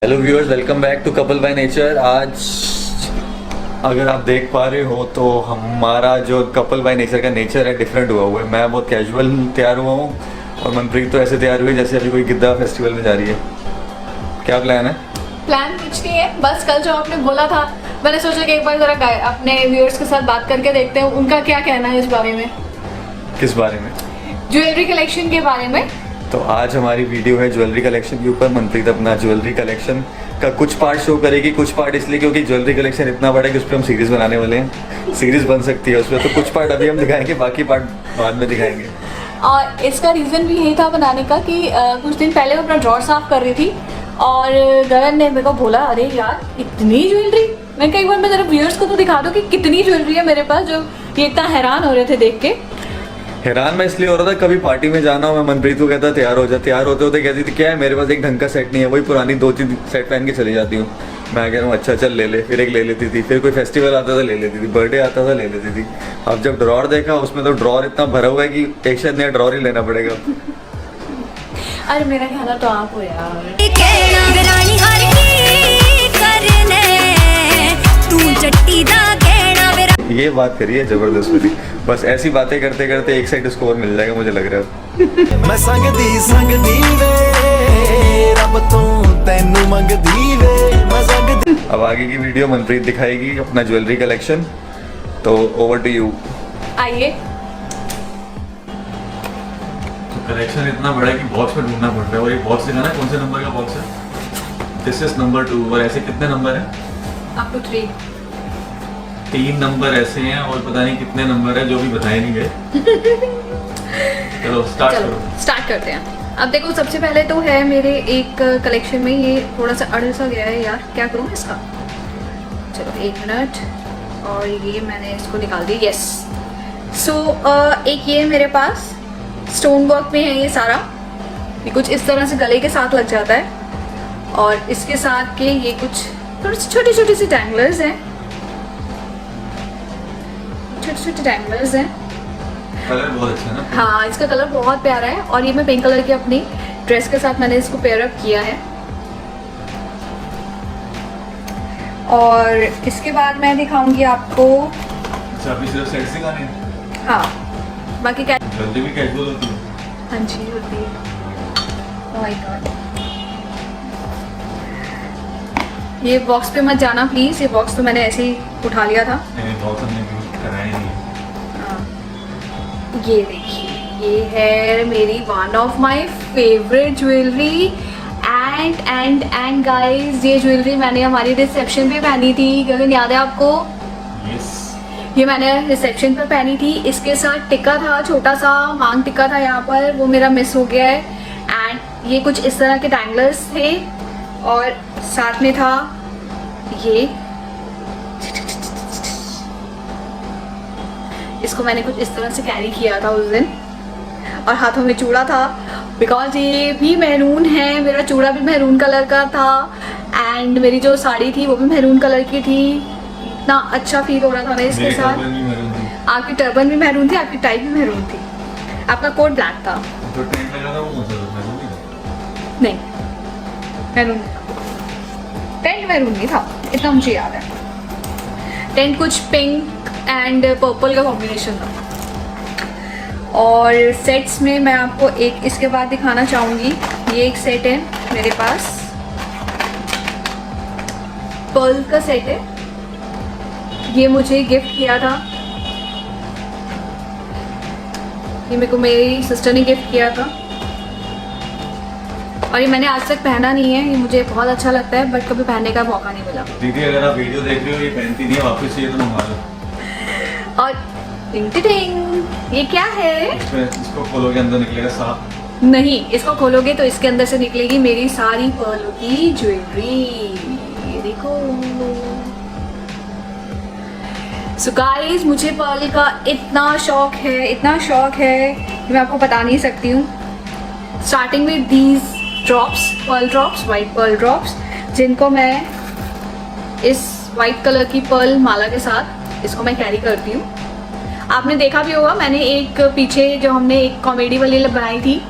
Hello viewers, welcome back to couple by nature. आज अगर आप देख पा रहे हो तो हमारा जो कपल बाय नेचर का नेचर है डिफरेंट हुआ है। मैं बहुत कैजुअल तैयार हुआ हूँ और मनप्रीत तो ऐसे तैयार हुई जैसे अभी कोई गिद्दा फेस्टिवल में जा रही है। क्या प्लान है? प्लान कुछ नहीं है, बस कल जो आपने बोला था मैंने सोचा कि एक बार जरा अपने व्यूअर्स के साथ बात करके देखते हैं उनका क्या कहना है इस बारे में। किस बारे में? ज्वेलरी कलेक्शन के बारे में। तो आज हमारी वीडियो है ज्वेलरी कलेक्शन के ऊपर। मनप्रीत अपना ज्वेलरी कलेक्शन का कुछ पार्ट शो करेगी। कुछ पार्ट इसलिए क्योंकि ज्वेलरी कलेक्शन इतना बड़ा है कि उस पर हम सीरीज बनाने वाले हैं। सीरीज बन सकती है उस पर, तो कुछ पार्ट अभी हम दिखाएंगे, बाकी पार्ट बाद में दिखाएंगे। और इसका रीज़न भी यही था बनाने का कि कुछ दिन पहले वो अपना ड्रॉर साफ कर रही थी और गगन ने मेरे को बोला, अरे यार इतनी ज्वेलरी। मैं कई बार मैं जरा व्यूअर्स को तो दिखा दो कि कितनी ज्वेलरी है मेरे पास, जो ये इतना हैरान हो रहे थे देख के। हैरान मैं इसलिए हो रहा था, कभी पार्टी में जाना हो, मैं मनप्रीत को कहता तैयार हो जा, तैयार होते होते कहती थी क्या है मेरे पास एक ढंग का सेट नहीं है, वही पुरानी 2-3 सेट पहन के चली जाती हूँ। मैं कह रहा हूँ अच्छा चल ले ले, फिर एक ले लेती थी, फिर कोई फेस्टिवल आता था ले लेती थी, बर्थडे आता था ले लेती थी। अब जब ड्रॉर देखा उसमें तो ड्रॉर इतना भरा हुआ है कि एक शायद नया ड्रॉर ही लेना पड़ेगा। अरे मेरा कहना तो आप हो यार। ये बात करिए जबरदस्त वाली। बस ऐसी बातें करते करते एक साइड स्कोर मिल जाएगा मुझे लग रहा है। मैं संगदी वे रब तो तैनू मंगदी वे मैं संगदी। अब आगे की वीडियो मनप्रीत दिखाएगी अपना ज्वेलरी कलेक्शन, तो ओवर टू यू। आइए। कलेक्शन इतना बड़ा है कि बॉक्स में ढूंढना पड़ रहा है, और ये बॉक्स दिखाना कौन से नंबर का बॉक्स है। This is number 2। और ऐसे कितने नंबर हैं? Up to 3। 3 नंबर ऐसे हैं और पता नहीं कितने नंबर है जो भी बताए नहीं गए। चलो स्टार्ट करो। स्टार्ट करते हैं। अब देखो सबसे पहले तो है मेरे एक कलेक्शन में, ये थोड़ा सा अड़ सा गया है यार, क्या करूँ इसका। चलो 1 मिनट। और ये मैंने इसको निकाल दिया। यस। सो एक ये मेरे पास स्टोन वर्क में है ये सारा। ये कुछ इस तरह से गले के साथ लग जाता है और इसके साथ के ये कुछ थोड़ी सी छोटी छोटी सी टैंगलर्स हैं, छोटे छोटे टैंगलर्स हैं। कलर बहुत अच्छा है ना? हाँ, इसका कलर बहुत प्यारा है और ये मैं पिंक कलर की अपनी ड्रेस के साथ मैंने इसको पेयर अप किया है। और इसके बाद मैं दिखाऊंगी आपको। अच्छा, अभी सिर्फ सेट्स दिखाने हैं? हाँ, बाकी क्या जल्दी भी कैजुअल होती है। हाँ जी होती है। ओह माय गॉड, ये बॉक्स पे मत जाना प्लीज। ये बॉक्स तो मैंने ऐसे ही उठा लिया था। नहीं, बहुत हमने कराया नहीं है। ये देखिए, ये है मेरी one of my favourite jewellery. And guys, ये ज्वेलरी मैंने हमारी रिसेप्शन पे पहनी थी। गगन याद है आपको? यस। ये मैंने रिसेप्शन पर पहनी थी। इसके साथ टिक्का था, छोटा सा मांग टिक्का था यहाँ पर, वो मेरा मिस हो गया है। एंड ये कुछ इस तरह के टैंगलर्स थे और साथ में था ये। इसको मैंने कुछ इस तरह से कैरी किया था उस दिन। और हाथों में चूड़ा था, बिकॉज ये भी मैरून है। मेरा चूड़ा भी मैरून कलर का था एंड मेरी जो साड़ी थी वो भी मैरून कलर की थी। इतना अच्छा फील हो रहा था मैं इसके साथ। आपकी टर्बन भी मैरून थी, आपकी टाई भी मैरून थी, आपका कोट ब्लैक था। जो टेंट लगा था वो कौन सा था? मैरून नहीं? नहीं, मैरून टेंट मैरून नहीं था, इतना मुझे याद है। टेंट कुछ पिंक एंड पर्पल का कॉम्बिनेशन था। और सेट्स में मैं आपको एक इसके बाद दिखाना चाहूँगी। ये एक सेट है मेरे पास, पर्ल का सेट है। ये मुझे गिफ्ट किया था, ये मेरे को मेरी सिस्टर ने गिफ्ट किया था और ये मैंने आज तक पहना नहीं है। ये मुझे बहुत अच्छा लगता है बट कभी पहनने का मौका नहीं मिला। दीदी अगर आप वीडियो देख रहे हो, ये पहनती नहीं है, वापस चाहिए तो मंगवा लो। और टिंग टिंग, ये क्या है? इसको खोलोगे अंदर निकलेगा सांप। नहीं, इसको खोलोगे तो इसके अंदर से निकलेगी मेरी सारी पर्लों की ज्वेलरी। ये देखो। सो गाइस, मुझे पर्ल का इतना शौक है कि मैं आपको बता नहीं सकती हूँ। स्टार्टिंग में these drops, pearl drops, white pearl drops, जिनको मैं इस वाइट कलर की पर्ल माला के साथ इसको मैं कैरी करती हूँ। आपने देखा भी होगा, मैंने एक पीछे जो हमने एक कॉमेडी वाली बनाई थी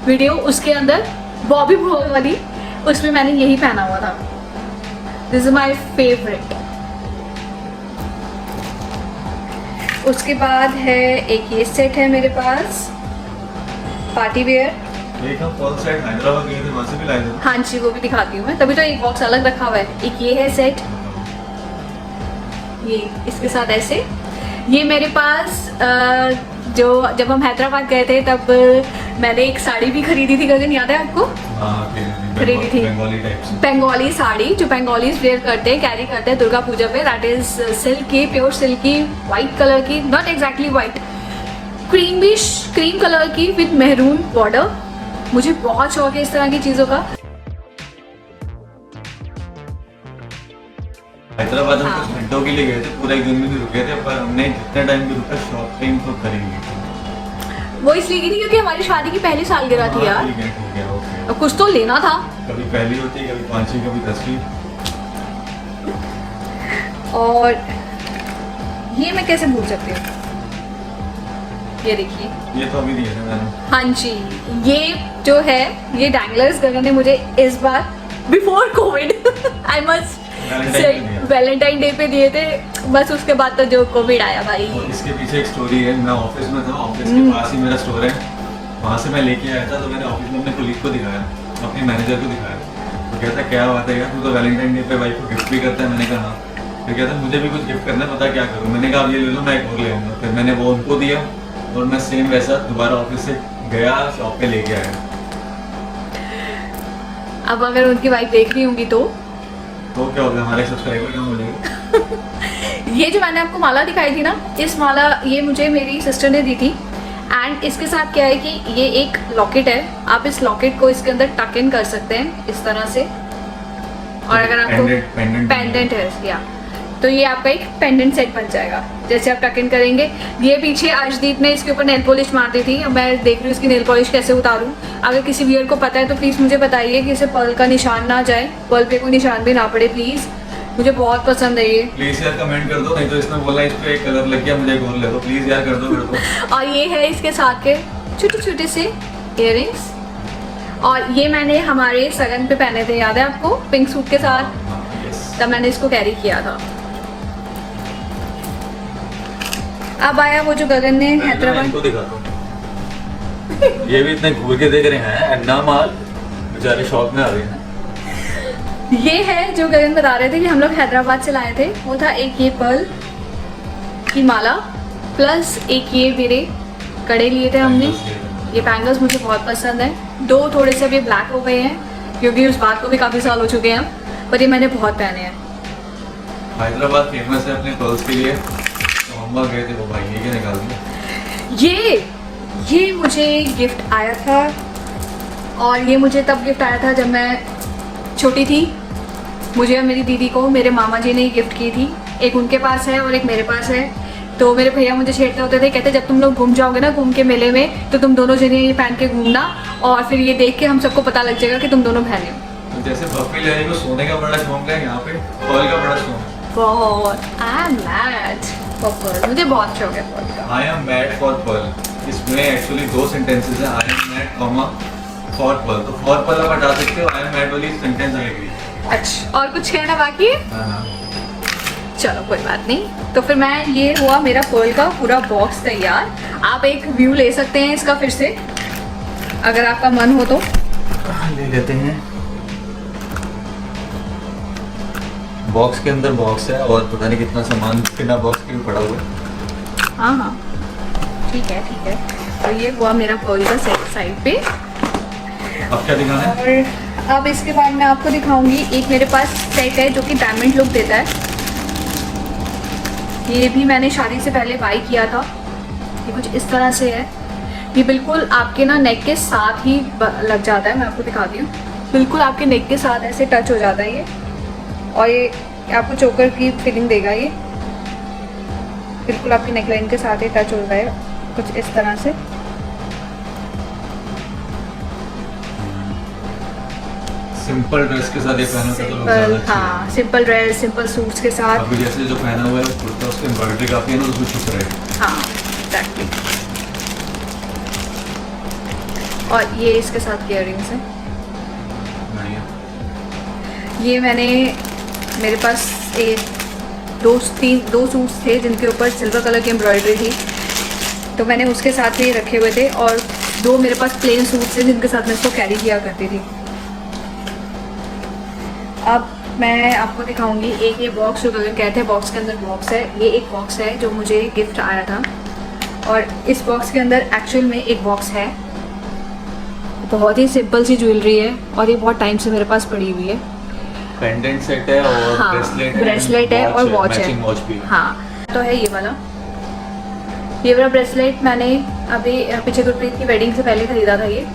वीडियो, उसके अंदर बॉबी भोल वाली उसमें मैंने यही पहना हुआ था। This is my favourite. उसके बाद है एक ये सेट है मेरे पास, पार्टी वेयर। एक हम पर्ल सेट हैदराबाद गए थे, वहाँ से भी लाए थे। हाँ जी, वो भी दिखाती हूँ मैं, तभी तो एक बॉक्स अलग रखा हुआ है। एक ये है सेट, ये इसके साथ ऐसे। ये मेरे पास जो जब हम हैदराबाद गए थे तब मैंने एक साड़ी भी खरीदी थी, गगन याद है आपको? खरीदी थी, बंगाली टाइप से। बंगाली साड़ी जो बंगालीज वेयर करते हैं, कैरी करते हैं दुर्गा पूजा पे। दैट इज सिल्क की, प्योर सिल्क की, व्हाइट कलर की, not exactly white, cream colour की विद मेहरून बॉर्डर। मुझे बहुत शौक है इस तरह की चीजों का। हैदराबाद हम हाँ। कुछ घंटों के लिए गए थे, पूरा एक दिन में भी रुके थे, पर हमने जितने टाइम भी रुका शॉपिंग तो करेंगे। वो इसलिए की थी क्योंकि हमारी शादी की पहली सालगिरह थी यार, ठीक है, ओके। अब कुछ तो लेना था। कभी पहली होती है, कभी 5वीं, कभी 10वीं। और ये मैं कैसे भूल सकती हूँ, ये देखिए। ये तो अभी दिए थे मैंने। हाँ जी, ये जो है ये डैंगलर्स गगन ने मुझे इस बार before covid I must say Valentine day पे दिए थे। बस उसके बाद तो जो कोविड आया भाई। और इसके पीछे एक स्टोरी है। मैं ऑफिस में था, ऑफिस के पास ही मेरा स्टोर है, वहाँ से मैं लेके आया था। तो मैंने ऑफिस में अपने कोलीग को दिखाया, अपने मैनेजर को दिखाया। तो कहता क्या बात है यार, तू तो वैलेंटाइन डे पे वाइफ को गिफ्ट भी करता है। मैंने कहा फिर कहता मुझे भी कुछ गिफ्ट करना है, पता क्या करूँ। मैंने कहा आप ये ले लो, मैं एक और ले आऊँगा। फिर मैंने वो उनको दिया और मैं सेम वैसा दोबारा ऑफिस से गया, शॉप पे लेके आया। अब अगर उनकी वाइफ देख रही होंगी तो क्या हो गया, हमारे सब्सक्राइबर कम हो जाएगा। ये जो मैंने आपको माला दिखाई थी ना, इस माला ये मुझे मेरी सिस्टर ने दी थी। एंड इसके साथ क्या है कि ये एक लॉकेट है, आप इस लॉकेट को इसके अंदर टक इन कर सकते हैं इस तरह से। और अगर आपको पेंडेंट है या तो ये आपका एक पेंडेंट सेट बन जाएगा जैसे आप टक इन करेंगे। ये पीछे अर्शदीप ने इसके ऊपर नेल पॉलिश मार दी थी, अब मैं देख रही हूँ इसकी नेल पॉलिश कैसे उतारूँ। अगर किसी व्यूअर को पता है तो प्लीज़ मुझे बताइए कि इसे पर्ल का निशान ना जाए, पर्ल पे कोई निशान भी ना पड़े प्लीज़। मुझे बहुत पसंद है ये। प्लीज यार कमेंट कर दो, नहीं तो इसमें बोला इस पे एक कलर लग गया, मुझे एक और ले दो प्लीज यार, कर दो। और ये है इसके साथ के छोटे छोटे से इयररिंग्स। और ये मैंने हमारे सगन पे पहने थे, याद है आपको, पिंक सूट के साथ, तब मैंने इसको कैरी किया था। अब आया वो जो गगन ने हैदराबाद। इनको दिखाता हूँ। ये भी इतने घूर के देख रहे हैं, अन्ना माल बेचारे शॉप में आ गए हैं। ये है जो गगन बता रहे थे कि हम लोग हैदराबाद से लाए थे, वो था एक ये पर्ल की माला प्लस एक ये मेरे कड़े लिए थे हमने। ये बैंगल्स मुझे बहुत पसंद है। दो थोड़े से अभी ब्लैक हो गए हैं क्योंकि उस बात को भी काफ़ी साल हो चुके हैं, पर ये मैंने बहुत पहने हैं। हैदराबाद फेमस है अपने पर्ल्स के लिए, तो हम वहाँ गए थे, वो भाई ये क्या निकाल दिया। ये मुझे गिफ्ट आया था, और ये मुझे तब गिफ्ट आया था जब मैं छोटी थी। मुझे और मेरी दीदी को मेरे मामा जी ने गिफ्ट की थी। एक उनके पास है और एक मेरे पास है। तो मेरे भैया मुझे छेड़ते होते थे, कहते जब तुम लोग घूम जाओगे ना घूम के मेले में, तो तुम दोनों जने ये पहन के घूमना, और फिर ये देख के हम सबको पता लग जाएगा कि तुम दोनों बहने हो। तो जैसे बफी लेने को सोने का बड़ा शौक है, यहाँ पे पर्ल का बड़ा शौक है। बहुत I am mad for pearl, मुझे बहुत शौक है पर्ल का। I am mad for pearl, इसमें एक्चुअली दो सेंटेंसेस है, I am mad comma for pearl. तो फॉर पर्ल आप हटा सकते हो, आई एम मैड वाली सेंटेंस आएगी। अच्छा, और कुछ कहना बाकी है? हाँ। चलो कोई बात नहीं। तो फिर मैं, ये हुआ मेरा पर्ल का पूरा बॉक्स तैयार। आप एक व्यू ले सकते हैं इसका फिर से, अगर आपका मन हो तो ले लेते हैं। बॉक्स के अंदर बॉक्स है और पता नहीं कितना सामान बिना बॉक्स के भी पड़ा हुआ है। हाँ हाँ ठीक है ठीक है। तो ये हुआ मेरा पर्ल का सेट साइड पे। अब क्या दिखाना है? और अब इसके बाद मैं आपको दिखाऊंगी, एक मेरे पास सेट है जो कि डायमंड लुक देता है। ये भी मैंने शादी से पहले बाई किया था। ये कुछ इस तरह से है, ये बिल्कुल आपके ना नेक के साथ ही लग जाता है। मैं आपको दिखाती हूँ, बिल्कुल आपके नेक के साथ ऐसे टच हो जाता है ये, और ये आपको चोकर की फीलिंग देगा। ये बिल्कुल आपकी नेकलाइन के साथ ही टच हो रहा है कुछ इस तरह से। सिंपल ड्रेस के साथ ये पहना था तो सिंपल, ज़्यादा अच्छा है। हाँ सिंपल ड्रेस, सिंपल सूट्स के साथ। अभी जैसे जो पहना हुआ है वो कुर्ता, उसकी एम्ब्रॉयडरी काफी है ना, तो उसमें छुप रहे। हाँ एग्जैक्टली। और ये इसके साथ इयररिंग्स हैं। बढ़िया। ये मैंने मेरे पास दो सूट्स थे जिनके ऊपर सिल्वर कलर की एम्ब्रॉयडरी थी, तो मैंने उसके साथ ही रखे हुए थे, और 2 मेरे पास प्लेन सूट्स थे जिनके साथ मैं इसको कैरी किया करती थी। अब मैं आपको दिखाऊंगी एक ये बॉक्स, जो कहते हैं बॉक्स के अंदर बॉक्स है। ये एक बॉक्स है जो मुझे गिफ्ट आया था, और इस बॉक्स के अंदर एक्चुअल में एक बॉक्स है। बहुत ही सिंपल सी ज्वेलरी है, और ये बहुत टाइम से मेरे पास पड़ी हुई है। पेंडेंट सेट है और हाँ, ब्रेसलेट है और वॉच है। वॉच भी। हाँ, तो है ये वाला ब्रेसलेट मैंने अभी पीछे गुरप्रीत की वेडिंग से पहले ख़रीदा था ये।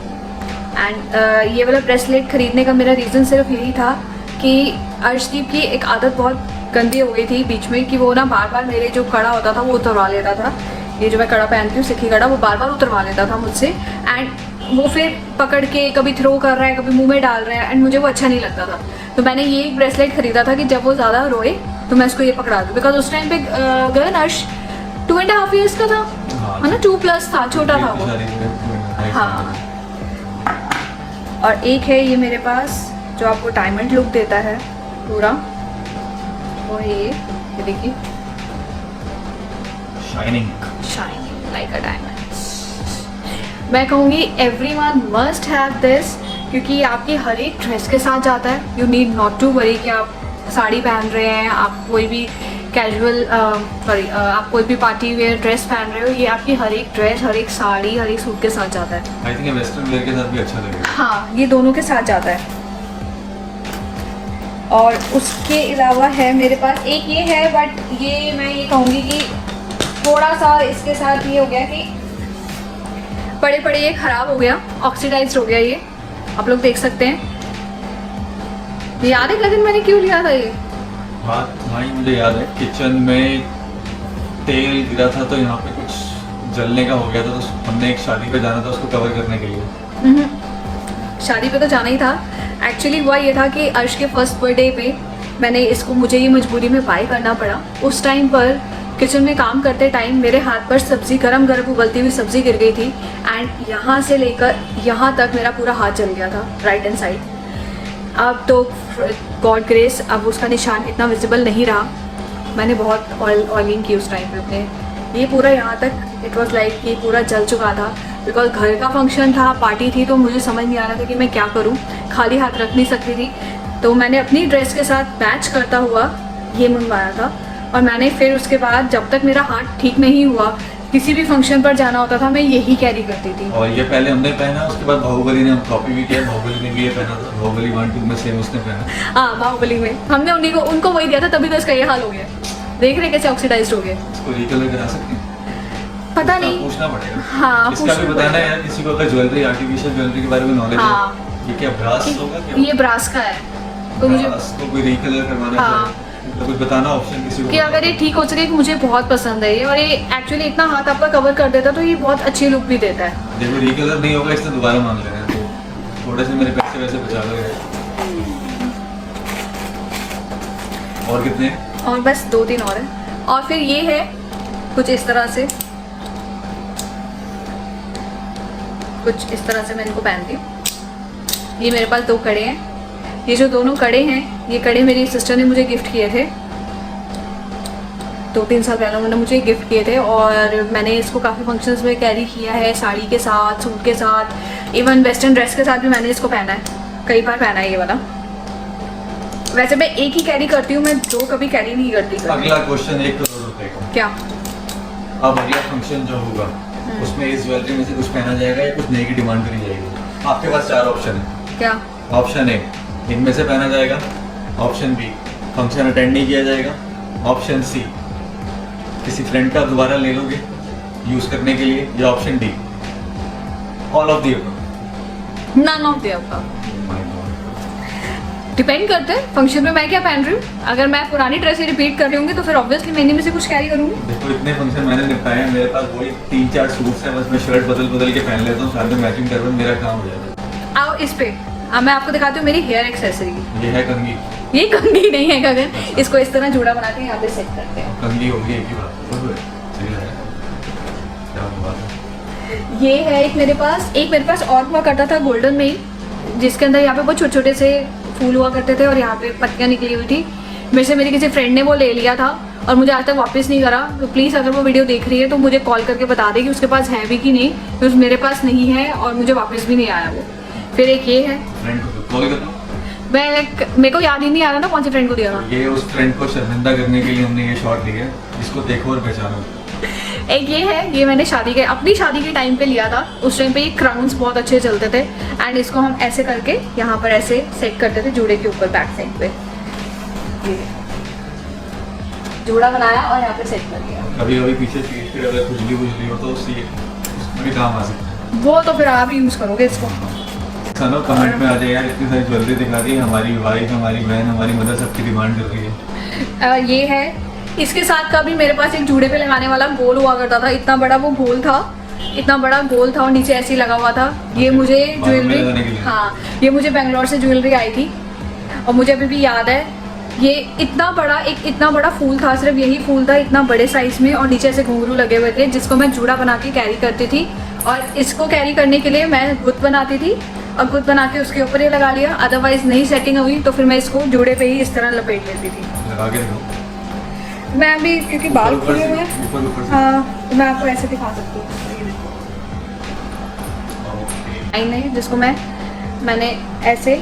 एंड ये वाला ब्रेसलेट ख़रीदने का मेरा रीज़न सिर्फ यही था कि अर्शदीप की एक आदत बहुत गंदी हो गई थी बीच में, कि वो ना बार बार मेरे जो कड़ा होता था वो उतरवा लेता था। ये जो मैं कड़ा पहनती हूँ, सिक्की कड़ा, वो बार बार उतरवा लेता था मुझसे। एंड वो फिर पकड़ के कभी थ्रो कर रहा है, कभी मुंह में डाल रहा है, एंड मुझे वो अच्छा नहीं लगता था। तो मैंने ये एक ब्रेसलेट ख़रीदा था कि जब वो ज़्यादा रोए तो मैं उसको ये पकड़ा दूँ, बिकॉज उस टाइम पे गगन अर्श 2.5 ईयर्स का था, है ना, 2+ था, छोटा था वो। हाँ, और एक है ये मेरे पास जो आपको डायमंड लुक देता है पूरा, और ये देखिए, शाइनिंग लाइक अ डायमंड। मैं कहूँगी एवरीवन मस्ट हैव दिस, क्योंकि आपकी हर एक ड्रेस के साथ जाता है। You need not to worry कि आप साड़ी पहन रहे हैं, आप कोई भी कैजुअल आप कोई भी पार्टी वेयर ड्रेस पहन रहे हो, ये आपकी हर एक ड्रेस, हर एक साड़ी, हर एक सूट के साथ जाता है। आई थिंक ये वेस्टर्न वेयर के साथ भी अच्छा लगेगा। हाँ, ये दोनों के साथ जाता है। और उसके अलावा है मेरे पास एक ये है, बट ये मैं ये कहूँगी कि थोड़ा सा इसके साथ ये हो गया कि पड़े पड़े ये ख़राब हो गया, ऑक्सीडाइज्ड हो गया ये, आप लोग देख सकते हैं। याद है गगन मैंने क्यों लिया था ये? बात भाई मुझे याद है, किचन में तेल गिरा था तो यहाँ पे कुछ जलने का हो गया था, तो हमने एक शादी पे जाना था उसको कवर करने के लिए। शादी पे तो जाना ही था। एक्चुअली हुआ ये था कि अर्श के फर्स्ट बर्थडे पे मैंने इसको, मुझे ये मजबूरी में बाय करना पड़ा। उस टाइम पर किचन में काम करते टाइम मेरे हाथ पर सब्ज़ी गरम उबलती हुई सब्ज़ी गिर गई थी, एंड यहाँ से लेकर यहाँ तक मेरा पूरा हाथ जल गया था, राइट हैंड साइड। अब तो गॉड ग्रेस अब उसका निशान इतना विजिबल नहीं रहा। मैंने बहुत ऑयलिंग की उस टाइम पे अपने, ये पूरा यहाँ तक इट वाज लाइक कि पूरा जल चुका था, बिकॉज घर का फंक्शन था, पार्टी थी, तो मुझे समझ नहीं आ रहा था कि मैं क्या करूँ, खाली हाथ रख नहीं सकती थी। तो मैंने अपनी ड्रेस के साथ मैच करता हुआ ये मंगवाया था, और मैंने फिर उसके बाद जब तक मेरा हाथ ठीक नहीं हुआ, किसी भी फंक्शन पर जाना होता था, मैं यही कैरी करती थी। और ये पहले हमने पहना, उसके बाद बाहुबली ने हम कॉपी भी किया, बाहुबली ने भी ये पहना था, बाहुबली 1-2 में सेम उसने पहना। हाँ, बाहुबली में हमने उनको वही दिया था, तभी तो इसका ये हाल हो गया। देख रहे कैसे ऑक्सीडाइज्ड हो गया। इसको रिकलर करा सकते हैं? पता नहीं, पूछना पड़ेगा। हाँ, इसका भी बताना है यार, किसी को अगर ज्वेलरी, आर्टिफिशियल ज्वेलरी के बारे में नॉलेज है। ये क्या ब्रास होगा क्या? ये ब्रास का है, तो मुझे इसको कोई रिकलर करवाना है तो कुछ बताना ऑप्शन किसी को कि अगर ये ठीक हो सके। मुझे बहुत पसंद है ये, और ये एक्चुअली इतना हाथ आपका कवर कर देता है, तो ये बहुत अच्छी लुक भी देता है। देखो रिकलर नहीं होगा, इससे दोबारा मांग लेना, तो थोड़े से मेरे पैसे वैसे बचा लगे। और कितने? और बस 2-3 और है। और फिर ये है कुछ इस तरह से, मैं इनको पहनती हूँ। ये मेरे पास 2 कड़े हैं। ये जो दोनों कड़े हैं, ये कड़े मेरी सिस्टर ने मुझे गिफ्ट किए थे 2-3 साल पहले, उन्होंने मुझे गिफ्ट किए थे, और मैंने इसको काफ़ी फंक्शंस में कैरी किया है, साड़ी के साथ, सूट के साथ, इवन वेस्टर्न ड्रेस के साथ भी मैंने इसको पहना है, कई बार पहना है ये वाला। वैसे मैं एक ही कैरी करती हूँ, मैं 2 कभी कैरी नहीं करती। अगला क्वेश्चन 1 करोड़ रुपए का। क्या? अब अगला फंक्शन जो होगा उसमें इस ज्वेलरी में से कुछ पहना जाएगा या कुछ नई की डिमांड करी जाएगी? आपके पास 4 ऑप्शन है। क्या? ऑप्शन ए, इनमें से पहना जाएगा। ऑप्शन बी, फंक्शन अटेंड नहीं किया जाएगा। ऑप्शन सी, किसी फ्रेंड का दोबारा ले लोगे यूज करने के लिए। या option D, all of the above. None of the above. Depend करते हैं फंक्शन में मैं क्या पहन रही हूँ। अगर मैं पुरानी ड्रेस रिपीट कर रही होंगी तो फिर ऑब्वियसली मैंने में से कुछ कैरी करूँगी। देखो इतने फंक्शन मैंने निपटाए हैं, मेरे पास वही 3-4 सूट्स हैं, बस मैं शर्ट बदल के पहन लेता हूँ, साथ में मैचिंग कर मेरा काम हो जाता है। आओ इस पे, अब मैं आपको दिखाती हूँ मेरी हेयर एक्सेसरी। ये है कंघी। ये कंघी नहीं है गगन, इसको इस तरह जुड़ा बना के यहाँ पे सेट करते हैं। कंघी होगी एक ही बात। सही है, क्या बात है। ये है एक मेरे पास और हुआ करता था गोल्डन में ही, जिसके अंदर यहाँ पे बहुत छोटे छोटे से फूल हुआ करते थे और यहाँ पे पत्तियाँ निकली हुई थी। मेरे से मेरी किसी फ्रेंड ने वो ले लिया था और मुझे आज तक वापस नहीं करा। तो प्लीज़ अगर वो वीडियो देख रही है तो मुझे कॉल करके बता दे कि उसके पास है भी कि नहीं, क्योंकि मेरे पास नहीं है और मुझे वापस भी नहीं आया वो। फिर एक ये है, फ्रेंड को कॉल करना, मेरे को याद ही नहीं आ रहा ना कौन सी फ्रेंड को दिया था। ये उस फ्रेंड को शर्मिंदा करने के लिए हमने ये शॉट लिया है, इसको देखो और पहचानो। एक ये है, ये मैंने अपनी शादी के टाइम पे लिया था। उस टाइम पे ये क्राउन्स बहुत अच्छे चलते थे एंड इसको हम ऐसे करके यहाँ पर ऐसे सेट करते थे जूड़े के ऊपर बैक साइड पे। ये जूड़ा बनाया और यहाँ पे सेट कर दिया। कभी कभी पीछे पीठ पे अगर खुजली हो तो उसमें भी काम आ सकता है। वो तो फिर आप यूज़ करोगे इसको। सनो कमेंट में आ जाए यार, इतनी सारी ज्वेलरी दिखा दी, हमारी वाइफ, हमारी बहन, हमारी मदर सबकी डिमांड कर रही है। ये है, इसके साथ का भी मेरे पास एक जूड़े पे लगाने वाला गोल हुआ करता था। इतना बड़ा वो गोल था, इतना बड़ा गोल था और नीचे ऐसे ही लगा हुआ था। ये मुझे ज्वेलरी, हाँ ये मुझे बेंगलोर से ज्वेलरी आई थी और मुझे अभी भी याद है। ये इतना बड़ा फूल था, सिर्फ यही फूल था इतना बड़े साइज में और नीचे ऐसे घुंघरू लगे हुए थे, जिसको मैं जूड़ा बना के कैरी करती थी। और इसको कैरी करने के लिए मैं गुत्त बनाती थी और गुत्त बना के उसके ऊपर ये लगा लिया। अदरवाइज नहीं सेटिंग हुई तो फिर मैं इसको जूड़े पे ही इस तरह लपेट लेती थी। लगा के देखो। मैं भी क्योंकि बाल ऊपर खुले से- हुए हैं, ऊपर ऊपर से। हाँ तो मैं आपको ऐसे दिखा सकती हूँ। ये देखो लाइन है जिसको मैंने ऐसे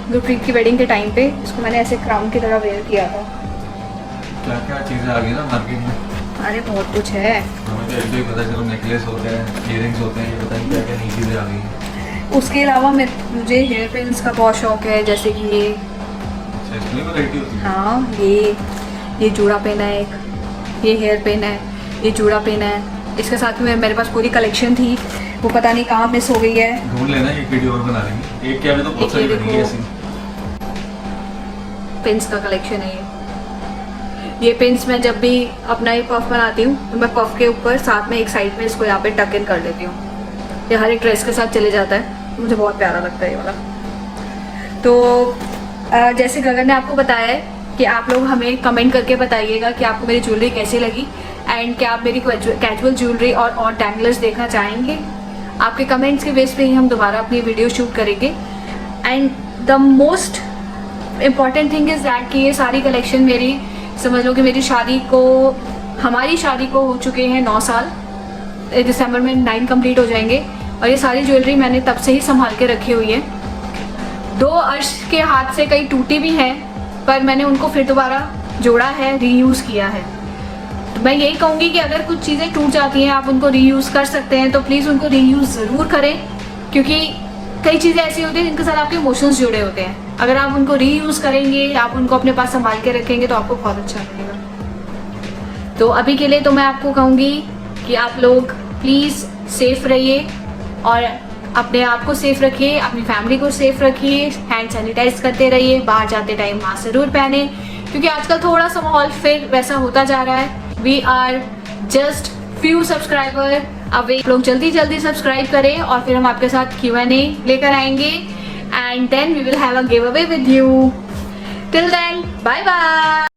गुरप्रीत की वेडिंग के टाइम पे इसको मैंने ऐसे क्राउन की तरह वेयर किया था। क्या क्या चीज़ें आ गई ना मार्केट में, अरे बहुत कुछ है। हमें तो एक दो ही पता चलो, नेकलेस होते हैं, इयरिंग्स होते हैं, ये पता नहीं क्या क्या नई चीज़ें आ गई हैं। उसके अलावा मुझे हेयर पिन्स का बहुत शौक है, जैसे कि ये, अच्छा, इसमें वैरायटी होती है। हाँ ये जूड़ा पिन है, एक ये हेयर पिन है, ये जूड़ा पिन है। इसके साथ में मेरे पास पूरी कलेक्शन थी, वो पता नहीं कहाँ मिस हो गई है। ढूंढ लेना, एक वीडियो और बना लेंगे। एक क्या, भी तो बहुत सारी ये बनी है देखो। पिन्स का कलेक्शन है ये पिन्स मैं जब भी अपना ये पफ बनाती हूँ तो मैं पफ के ऊपर साथ में एक साइड में इसको यहाँ पे टक इन कर लेती हूँ। ये हर एक ड्रेस के साथ चले जाता है, मुझे बहुत प्यारा लगता है ये वाला। तो जैसे गगन ने आपको बताया है कि आप लोग हमें कमेंट करके बताइएगा कि आपको मेरी ज्वेलरी कैसी लगी एंड क्या आप मेरी कैजुअल ज्वेलरी और टैंगलर्स देखना चाहेंगे। आपके कमेंट्स के बेस पे ही हम दोबारा अपनी वीडियो शूट करेंगे। And the most important thing is that कि ये सारी कलेक्शन मेरी, समझ लो कि हमारी शादी को हो चुके हैं 9 साल। दिसंबर में 9 कंप्लीट हो जाएंगे और ये सारी ज्वेलरी मैंने तब से ही संभाल के रखी हुई है। 2 अर्श के हाथ से कई टूटी भी हैं पर मैंने उनको फिर दोबारा जोड़ा है, रीयूज़ किया है। तो मैं यही कहूँगी कि अगर कुछ चीज़ें टूट जाती हैं आप उनको रीयूज़ कर सकते हैं तो प्लीज़ उनको रीयूज़ ज़रूर करें, क्योंकि कई चीज़ें ऐसी होती हैं जिनके साथ आपके इमोशंस जुड़े होते हैं। अगर आप उनको रीयूज़ करेंगे, आप उनको अपने पास संभाल के रखेंगे तो आपको बहुत अच्छा लगेगा। तो अभी के लिए तो मैं आपको कहूँगी कि आप लोग प्लीज़ सेफ रहिए और अपने आप को सेफ रखिए, अपनी फैमिली को सेफ रखिए, हैंड सैनिटाइज करते रहिए, बाहर जाते टाइम मास्क ज़रूर पहने, क्योंकि आजकल थोड़ा सा माहौल फिर वैसा होता जा रहा है। We are just few subscriber, अब एक लोग जल्दी सब्सक्राइब करें और फिर हम आपके साथ Q&A लेकर आएंगे and then we will have a giveaway with you. Till then bye bye.